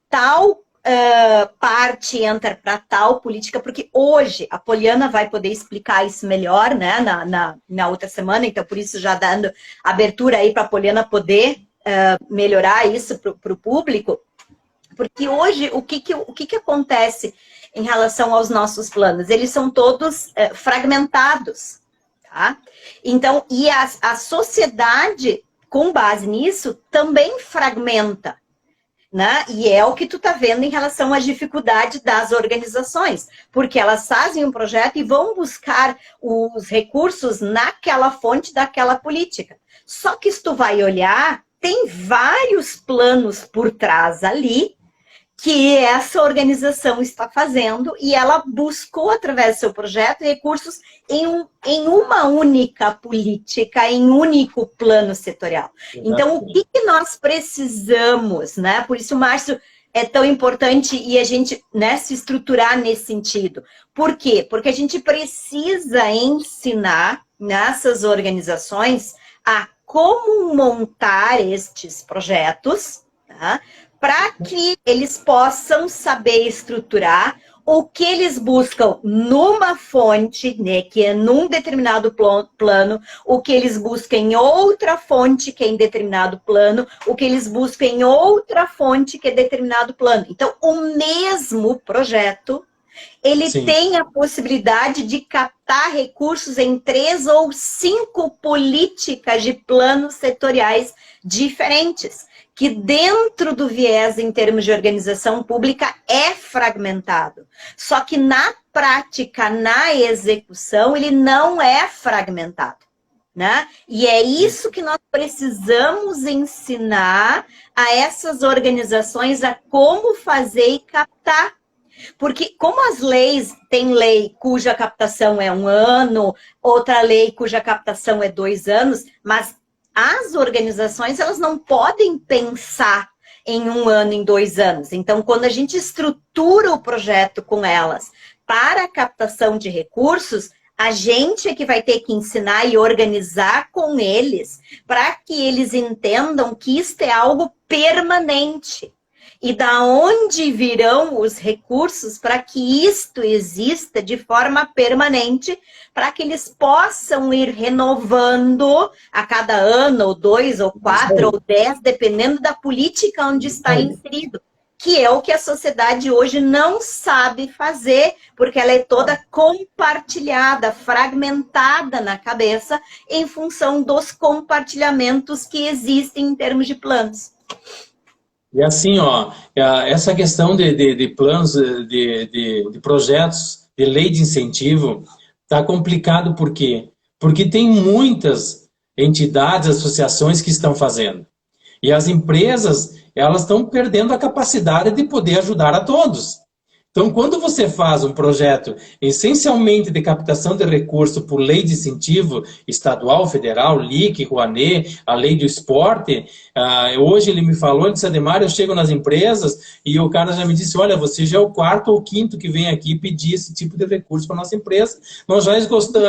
tal parte entra para tal política, porque hoje a Poliana vai poder explicar isso melhor, né, na outra semana, então por isso já dando abertura aí para a Poliana poder melhorar isso para o público, porque hoje o que acontece em relação aos nossos planos? Eles são todos fragmentados, tá? Então, e a sociedade, com base nisso, também fragmenta. Né? E é o que tu tá vendo em relação à dificuldade das organizações, porque elas fazem um projeto e vão buscar os recursos naquela fonte daquela política. Só que se tu vai olhar, tem vários planos por trás ali que essa organização está fazendo e ela buscou, através do seu projeto, recursos em uma única política, em um único plano setorial. Então, o que nós precisamos, né? Por isso o Márcio é tão importante e a gente, né, se estruturar nesse sentido. Por quê? Porque a gente precisa ensinar nessas organizações a como montar estes projetos, tá? Para que eles possam saber estruturar o que eles buscam numa fonte, né, que é num determinado plano, o que eles buscam em outra fonte, que é em determinado plano, o que eles buscam em outra fonte, que é determinado plano. Então, o mesmo projeto, ele Sim. tem a possibilidade de captar recursos em 3 ou 5 políticas de planos setoriais diferentes, que dentro do viés em termos de organização pública é fragmentado. Só que na prática, na execução, ele não é fragmentado, né? E é isso que nós precisamos ensinar a essas organizações a como fazer e captar. Porque como as leis, tem lei cuja captação é 1 ano, outra lei cuja captação é 2 anos, mas as organizações, elas não podem pensar em 1 ano, em 2 anos. Então, quando a gente estrutura o projeto com elas para a captação de recursos, a gente é que vai ter que ensinar e organizar com eles para que eles entendam que isto é algo permanente. E da onde virão os recursos para que isto exista de forma permanente, para que eles possam ir renovando a cada ano, ou 2, ou 4, ou 10, dependendo da política onde está inserido. Que é o que a sociedade hoje não sabe fazer, porque ela é toda compartilhada, fragmentada na cabeça, em função dos compartilhamentos que existem em termos de planos. E assim, ó, essa questão de planos, de projetos, de lei de incentivo, está complicado por quê? Porque tem muitas entidades, associações que estão fazendo. E as empresas, elas estão perdendo a capacidade de poder ajudar a todos. Então, quando você faz um projeto essencialmente de captação de recursos por lei de incentivo estadual, federal, LIC, Rouanet, a lei do esporte, hoje ele me falou, ele disse, Ademar, eu chego nas empresas e o cara já me disse, olha, você já é o 4º ou 5º que vem aqui pedir esse tipo de recurso para a nossa empresa, nós já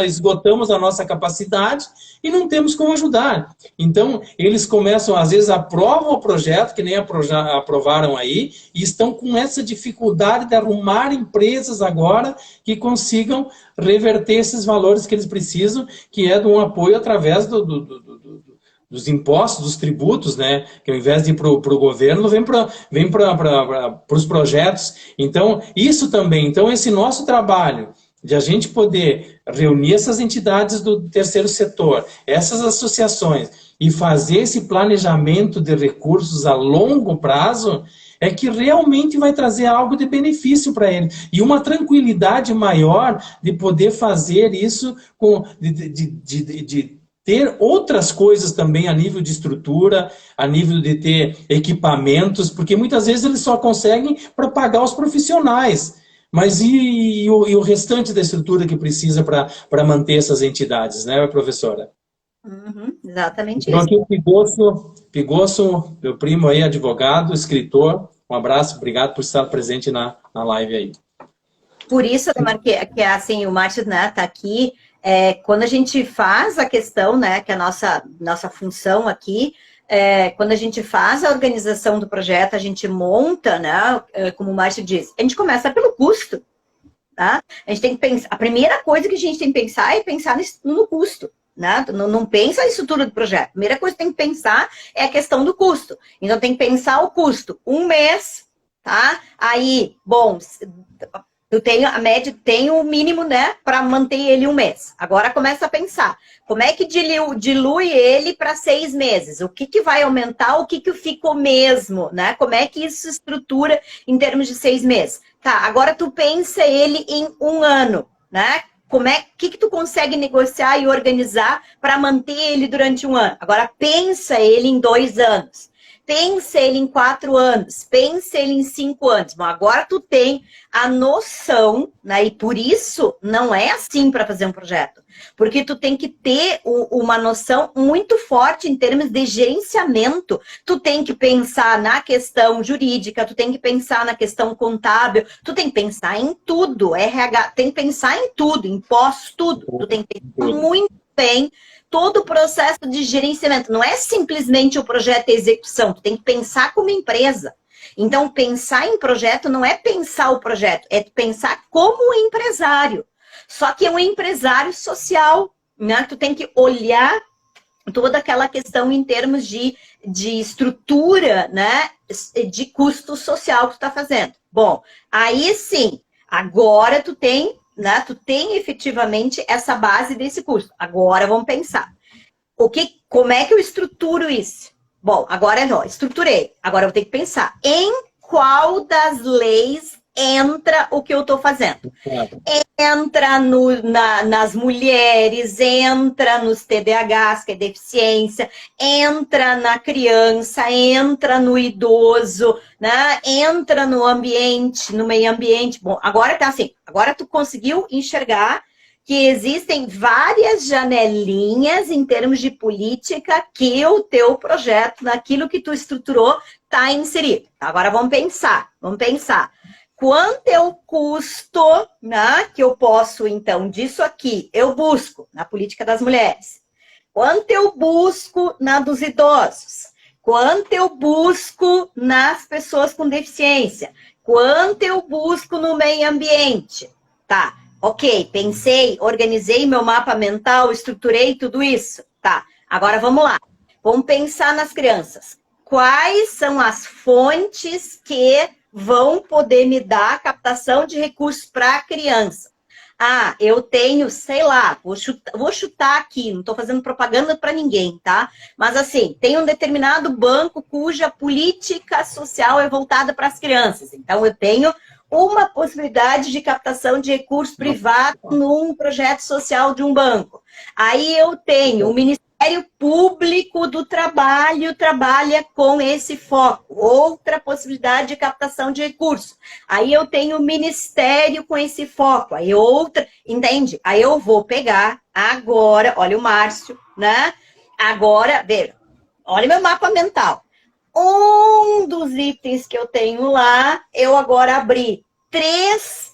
esgotamos a nossa capacidade e não temos como ajudar. Então, eles começam, às vezes, aprovam o projeto, que nem aprovaram aí, e estão com essa dificuldade de arrumar empresas agora que consigam reverter esses valores que eles precisam, que é de um apoio através dos impostos, dos tributos, né? Que ao invés de ir para o governo, vem para os projetos. Então, isso também, então esse nosso trabalho de a gente poder reunir essas entidades do terceiro setor, essas associações, e fazer esse planejamento de recursos a longo prazo, é que realmente vai trazer algo de benefício para ele. E uma tranquilidade maior de poder fazer isso, de ter outras coisas também a nível de estrutura, a nível de ter equipamentos, porque muitas vezes eles só conseguem para pagar os profissionais. Mas e o restante da estrutura que precisa para manter essas entidades, né, professora? Exatamente então, isso. Aqui o Pigosso, meu primo aí, advogado, escritor, um abraço, obrigado por estar presente na live aí. Por isso, Ademar, que assim, o Márcio, né, tá aqui, quando a gente faz a questão, né, que é a nossa função aqui, quando a gente faz a organização do projeto, a gente monta, né, como o Márcio diz, a gente começa pelo custo, tá? A gente tem que pensar, a primeira coisa que a gente tem que pensar é pensar no custo, né? Não pensa a estrutura do projeto. A primeira coisa que tem que pensar é a questão do custo. Então tem que pensar o custo, 1 mês, tá? Aí, bom, eu tenho a média, tenho o mínimo, né, para manter ele 1 mês. Agora começa a pensar, como é que dilui ele para 6 meses? O que vai aumentar, o que ficou mesmo, né? Como é que isso se estrutura em termos de 6 meses? Tá, agora tu pensa ele em 1 ano, né? Que tu consegue negociar e organizar para manter ele durante 1 ano? Agora pensa ele em 2 anos. Pensa ele em 4 anos, pensa ele em 5 anos. Bom, agora tu tem a noção, né? E por isso não é assim para fazer um projeto. Porque tu tem que ter uma noção muito forte em termos de gerenciamento. Tu tem que pensar na questão jurídica, tu tem que pensar na questão contábil, tu tem que pensar em tudo. RH tem que pensar em tudo, impostos, tudo. Tu tem que pensar muito bem todo o processo de gerenciamento. Não é simplesmente o projeto e a execução, tu tem que pensar como empresa. Então, pensar em projeto não é pensar o projeto, é pensar como empresário. Só que é um empresário social, né? Tu tem que olhar toda aquela questão em termos de estrutura, né? De custo social que tu tá fazendo. Bom, aí sim, agora tu tem, né? Tu tem efetivamente essa base desse custo. Agora vamos pensar. Como é que eu estruturo isso? Bom, agora não, estruturei. Agora eu vou ter que pensar em qual das leis entra o que eu estou fazendo. Entra nas mulheres, entra nos TDAHs, que é deficiência, entra na criança, entra no idoso, né? Entra no ambiente, no meio ambiente. Bom, agora tá assim, agora tu conseguiu enxergar que existem várias janelinhas em termos de política que o teu projeto, naquilo que tu estruturou, está inserido. Agora vamos pensar. Quanto é o custo, né, que eu posso, então, disso aqui, eu busco na política das mulheres? Quanto eu busco na dos idosos? Quanto eu busco nas pessoas com deficiência? Quanto eu busco no meio ambiente? Tá, ok, pensei, organizei meu mapa mental, estruturei tudo isso. Tá, agora vamos lá. Vamos pensar nas crianças. Quais são as fontes que vão poder me dar captação de recursos para a criança? Ah, eu tenho, sei lá, vou chutar aqui, não estou fazendo propaganda para ninguém, tá? Mas assim, tem um determinado banco cuja política social é voltada para as crianças. Então, eu tenho uma possibilidade de captação de recursos privados num projeto social de um banco. Aí eu tenho o Ministério Público do Trabalho, trabalha com esse foco. Outra possibilidade de captação de recursos. Aí eu tenho o Ministério com esse foco. Aí outra, entende? Aí eu vou pegar agora, olha o Márcio, né? Agora, veja, olha meu mapa mental. Um dos itens que eu tenho lá, eu agora abri 3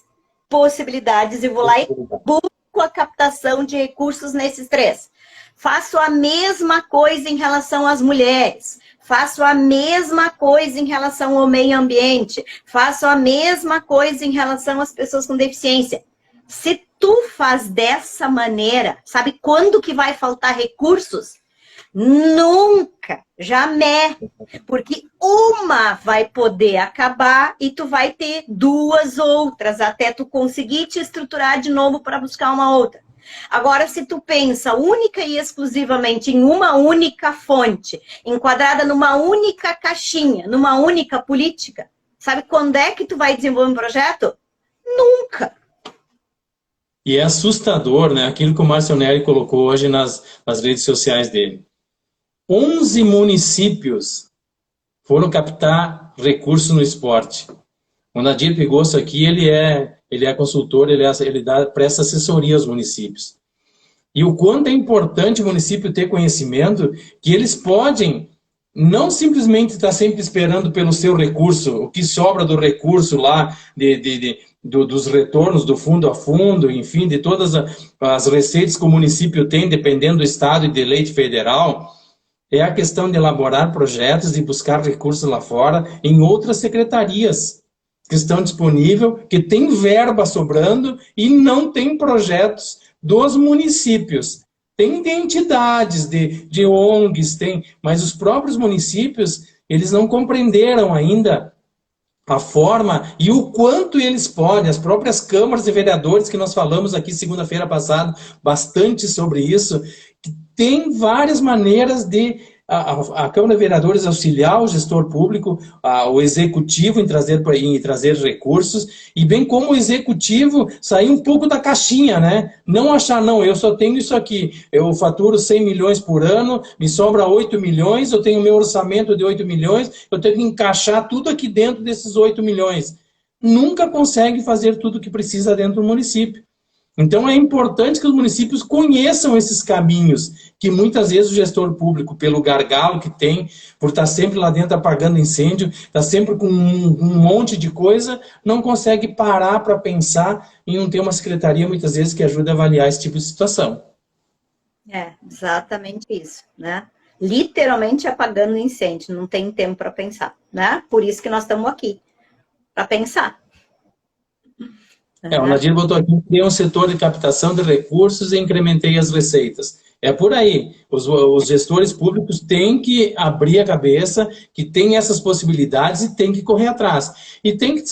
possibilidades e vou lá e busco a captação de recursos nesses 3. Faço a mesma coisa em relação às mulheres. Faço a mesma coisa em relação ao meio ambiente. Faço a mesma coisa em relação às pessoas com deficiência. Se tu faz dessa maneira, sabe quando que vai faltar recursos? Nunca, jamais, porque uma vai poder acabar e tu vai ter 2 outras até tu conseguir te estruturar de novo para buscar uma outra. Agora, se tu pensa única e exclusivamente em uma única fonte, enquadrada numa única caixinha, numa única política, sabe quando é que tu vai desenvolver um projeto? Nunca. E é assustador, né? Aquilo que o Márcio Neri colocou hoje nas redes sociais dele. 11 municípios foram captar recursos no esporte. O Nadir Pigosso aqui, ele é consultor, ele presta assessoria aos municípios. E o quanto é importante o município ter conhecimento que eles podem não simplesmente estar sempre esperando pelo seu recurso, o que sobra do recurso lá, dos retornos do fundo a fundo, enfim, de todas as receitas que o município tem, dependendo do estado e de lei federal. é a questão de elaborar projetos e buscar recursos lá fora em outras secretarias que estão disponíveis, que tem verba sobrando e não tem projetos dos municípios. Tem de entidades, de ONGs, mas os próprios municípios, eles não compreenderam ainda a forma e o quanto eles podem, as próprias câmaras de vereadores, que nós falamos aqui segunda-feira passada bastante sobre isso, tem várias maneiras de a Câmara de Vereadores auxiliar o gestor público, o executivo em trazer recursos, e bem como o executivo sair um pouco da caixinha, né? Não achar, não, eu só tenho isso aqui, eu faturo 100 milhões por ano, me sobra 8 milhões, eu tenho meu orçamento de 8 milhões, eu tenho que encaixar tudo aqui dentro desses 8 milhões. Nunca consegue fazer tudo o que precisa dentro do município. Então, é importante que os municípios conheçam esses caminhos, que muitas vezes o gestor público, pelo gargalo que tem, por estar sempre lá dentro apagando incêndio, está sempre com um monte de coisa, não consegue parar para pensar em não ter uma secretaria, muitas vezes, que ajude a avaliar esse tipo de situação. É, exatamente isso, né? Literalmente apagando incêndio, não tem tempo para pensar, né? Por isso que nós estamos aqui, para pensar. O Nadir botou aqui, criei um setor de captação de recursos e incrementei as receitas. É por aí. Os gestores públicos têm que abrir a cabeça, que tem essas possibilidades e tem que correr atrás. E tem que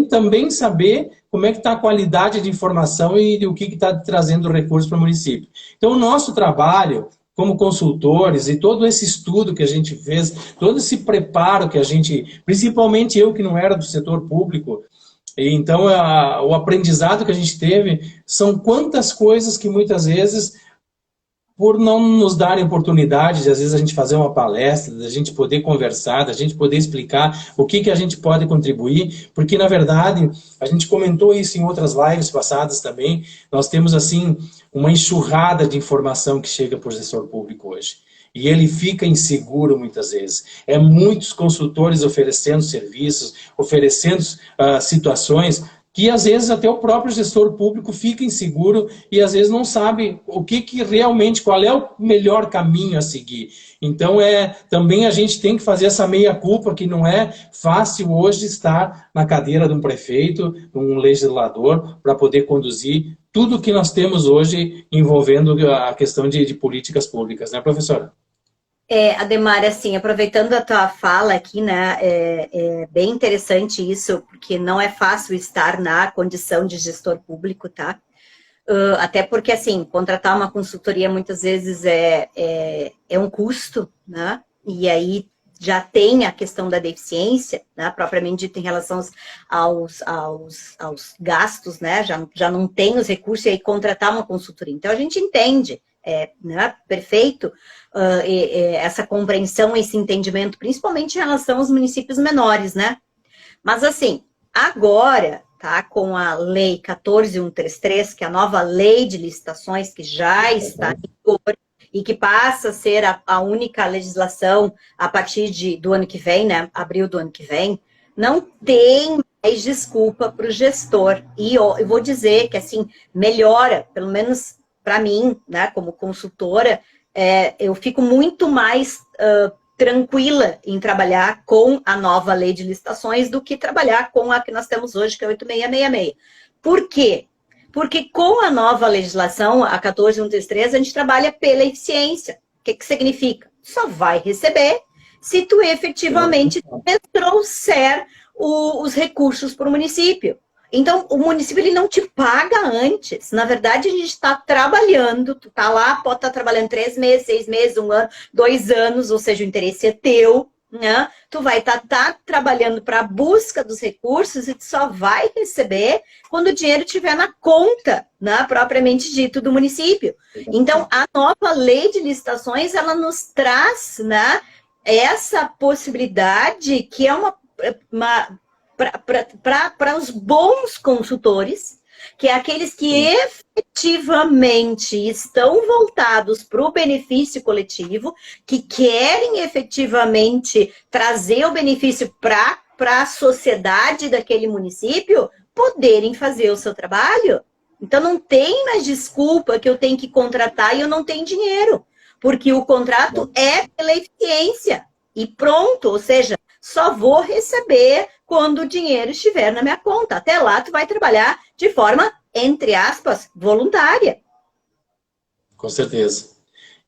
também saber como é que está a qualidade de informação e o que está trazendo recursos para o município. Então, o nosso trabalho como consultores e todo esse estudo que a gente fez, todo esse preparo que a gente, principalmente eu que não era do setor público, então, o aprendizado que a gente teve são quantas coisas que muitas vezes, por não nos darem oportunidade de, às vezes, a gente fazer uma palestra, da gente poder conversar, da gente poder explicar o que a gente pode contribuir, porque, na verdade, a gente comentou isso em outras lives passadas também, nós temos, assim, uma enxurrada de informação que chega para o gestor público hoje. E ele fica inseguro muitas vezes. É muitos consultores oferecendo serviços, oferecendo situações que às vezes até o próprio gestor público fica inseguro e às vezes não sabe o que realmente, qual é o melhor caminho a seguir. Então também a gente tem que fazer essa meia-culpa, que não é fácil hoje estar na cadeira de um prefeito, de um legislador, para poder conduzir tudo que nós temos hoje envolvendo a questão de políticas públicas, né, professora? Ademar, assim, aproveitando a tua fala aqui, né, é bem interessante isso, porque não é fácil estar na condição de gestor público, tá? Até porque, assim, contratar uma consultoria muitas vezes é um custo, né? E aí já tem a questão da deficiência, né, propriamente dita em relação aos gastos, né? Já não tem os recursos e aí contratar uma consultoria. Então, a gente entende, né, perfeito, essa compreensão, esse entendimento, principalmente em relação aos municípios menores, né? Mas, assim, agora, tá, com a Lei 14.133, que é a nova lei de licitações, que já está em vigor e que passa a ser a única legislação a partir do ano que vem, né, abril do ano que vem, não tem mais desculpa para o gestor. E eu vou dizer que, assim, melhora, pelo menos para mim, né, como consultora, eu fico muito mais tranquila em trabalhar com a nova lei de licitações do que trabalhar com a que nós temos hoje, que é 8666. Por quê? Porque com a nova legislação, a 14.133, a gente trabalha pela eficiência. O que significa? Só vai receber se tu efetivamente trouxer os recursos para o município. Então, o município ele não te paga antes. Na verdade, a gente está trabalhando, tu tá lá, pode estar trabalhando 3 meses, 6 meses, 1 ano, 2 anos, ou seja, o interesse é teu, né? Tu vai estar trabalhando para a busca dos recursos e tu só vai receber quando o dinheiro estiver na conta, né, propriamente dito, do município. Então, a nova lei de licitações, ela nos traz, né, essa possibilidade que é para os bons consultores, que é aqueles que efetivamente estão voltados para o benefício coletivo, que querem efetivamente trazer o benefício para a sociedade daquele município, poderem fazer o seu trabalho. Então, não tem mais desculpa que eu tenho que contratar e eu não tenho dinheiro. porque o contrato é pela eficiência. E pronto, ou seja, só vou receber quando o dinheiro estiver na minha conta. Até lá, tu vai trabalhar de forma, entre aspas, voluntária. Com certeza.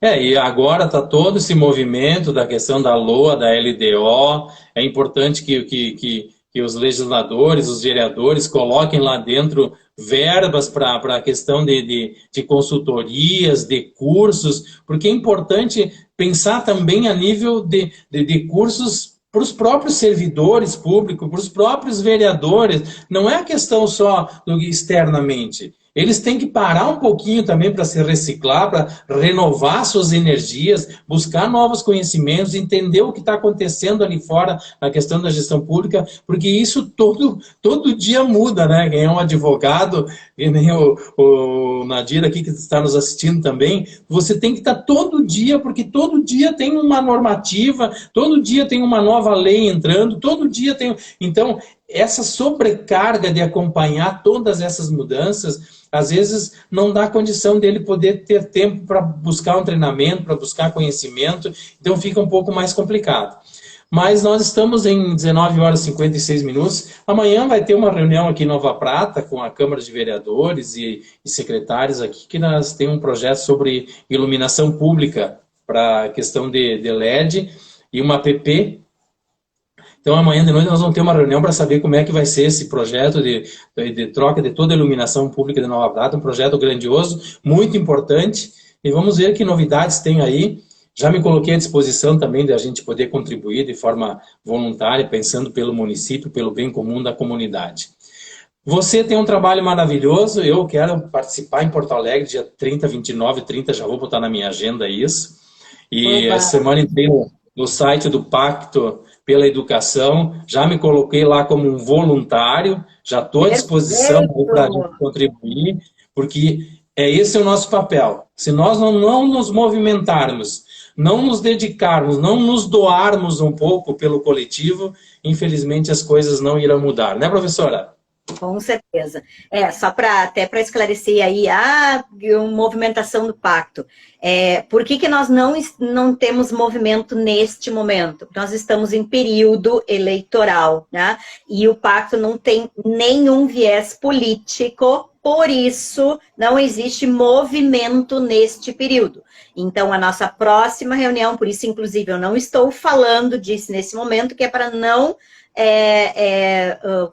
E agora está todo esse movimento da questão da LOA, da LDO. É importante que os legisladores, os vereadores, coloquem lá dentro verbas para a questão de consultorias, de cursos, porque é importante pensar também a nível de cursos para os próprios servidores públicos, para os próprios vereadores. Não é a questão só do externamente. Eles têm que parar um pouquinho também para se reciclar, para renovar suas energias, buscar novos conhecimentos, entender o que está acontecendo ali fora na questão da gestão pública, porque isso todo dia muda, né? Quem é um advogado, e nem o Nadir aqui que está nos assistindo também, você tem que estar todo dia, porque todo dia tem uma normativa, todo dia tem uma nova lei entrando, todo dia tem... Então, essa sobrecarga de acompanhar todas essas mudanças, às vezes não dá condição dele poder ter tempo para buscar um treinamento, para buscar conhecimento, então fica um pouco mais complicado. Mas nós estamos em 19 horas e 56 minutos. Amanhã vai ter uma reunião aqui em Nova Prata com a Câmara de Vereadores e secretários aqui, que nós temos um projeto sobre iluminação pública para a questão de LED e uma app. Então, amanhã de noite nós vamos ter uma reunião para saber como é que vai ser esse projeto de troca de toda a iluminação pública de Nova Prata, um projeto grandioso, muito importante, e vamos ver que novidades tem aí. Já me coloquei à disposição também de a gente poder contribuir de forma voluntária, pensando pelo município, pelo bem comum da comunidade. Você tem um trabalho maravilhoso, eu quero participar em Porto Alegre, dia 30, 29 e 30, já vou botar na minha agenda isso. E essa semana entrei no site do Pacto pela Educação, já me coloquei lá como um voluntário, já estou à disposição para a gente contribuir, porque esse é o nosso papel. Se nós não nos movimentarmos, não nos dedicarmos, não nos doarmos um pouco pelo coletivo, infelizmente as coisas não irão mudar, né, professora? Com certeza. Só até para esclarecer aí a movimentação do pacto. Por que nós não temos movimento neste momento? Nós estamos em período eleitoral, né? E o pacto não tem nenhum viés político, por isso não existe movimento neste período. Então, a nossa próxima reunião, por isso, inclusive, eu não estou falando disso nesse momento, que é para não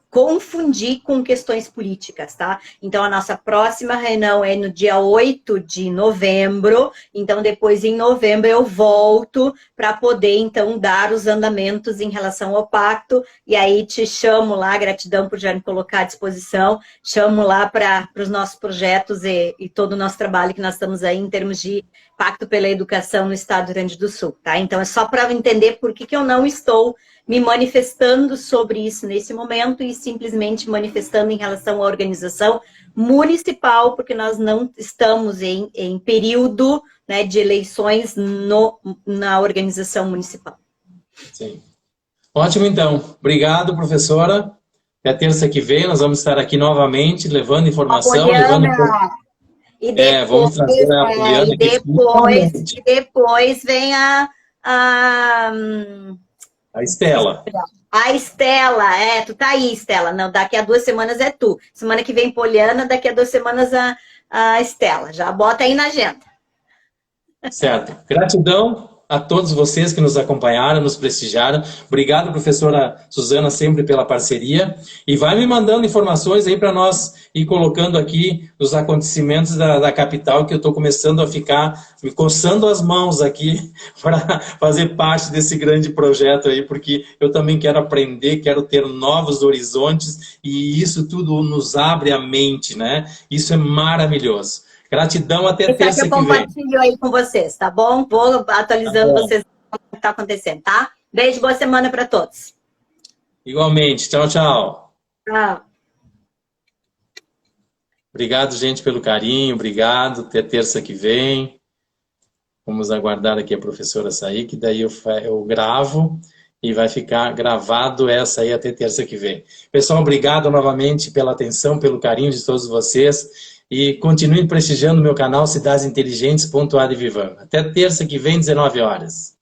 confundir com questões políticas, tá? Então, a nossa próxima reunião é no dia 8 de novembro, então, depois, em novembro, eu volto para poder, então, dar os andamentos em relação ao pacto, e aí te chamo lá, gratidão por já me colocar à disposição, chamo lá para os nossos projetos e todo o nosso trabalho que nós estamos aí em termos de Pacto pela Educação no Estado do Rio Grande do Sul, tá? Então, é só para entender por que eu não estou me manifestando sobre isso nesse momento e simplesmente manifestando em relação à organização municipal, porque nós não estamos em período, né, de eleições na organização municipal. Sim. Ótimo, então. Obrigado, professora. Até terça que vem nós vamos estar aqui novamente, levando informação. E depois, vamos trazer a Poliana, e depois vem a Estela. A Estela, tu tá aí, Estela. Não, daqui a 2 semanas é tu. Semana que vem, Poliana, daqui a 2 semanas a Estela. Já bota aí na agenda. Certo. Gratidão a todos vocês que nos acompanharam, nos prestigiaram. Obrigado, professora Suzana, sempre pela parceria. E vai me mandando informações aí para nós ir colocando aqui os acontecimentos da capital, que eu estou começando a ficar me coçando as mãos aqui para fazer parte desse grande projeto aí, porque eu também quero aprender, quero ter novos horizontes e isso tudo nos abre a mente, né? Isso é maravilhoso. Gratidão, até terça que vem. Eu compartilho aí com vocês, tá bom? Vou atualizando vocês o que está acontecendo, tá? Beijo, boa semana para todos. Igualmente. Tchau, tchau. Tchau. Obrigado, gente, pelo carinho. Obrigado. Até terça que vem. Vamos aguardar aqui a professora sair, que daí eu gravo e vai ficar gravado essa aí até terça que vem. Pessoal, obrigado novamente pela atenção, pelo carinho de todos vocês. e continuem prestigiando o meu canal Cidades Inteligentes.advivam. Até terça que vem, 19 horas.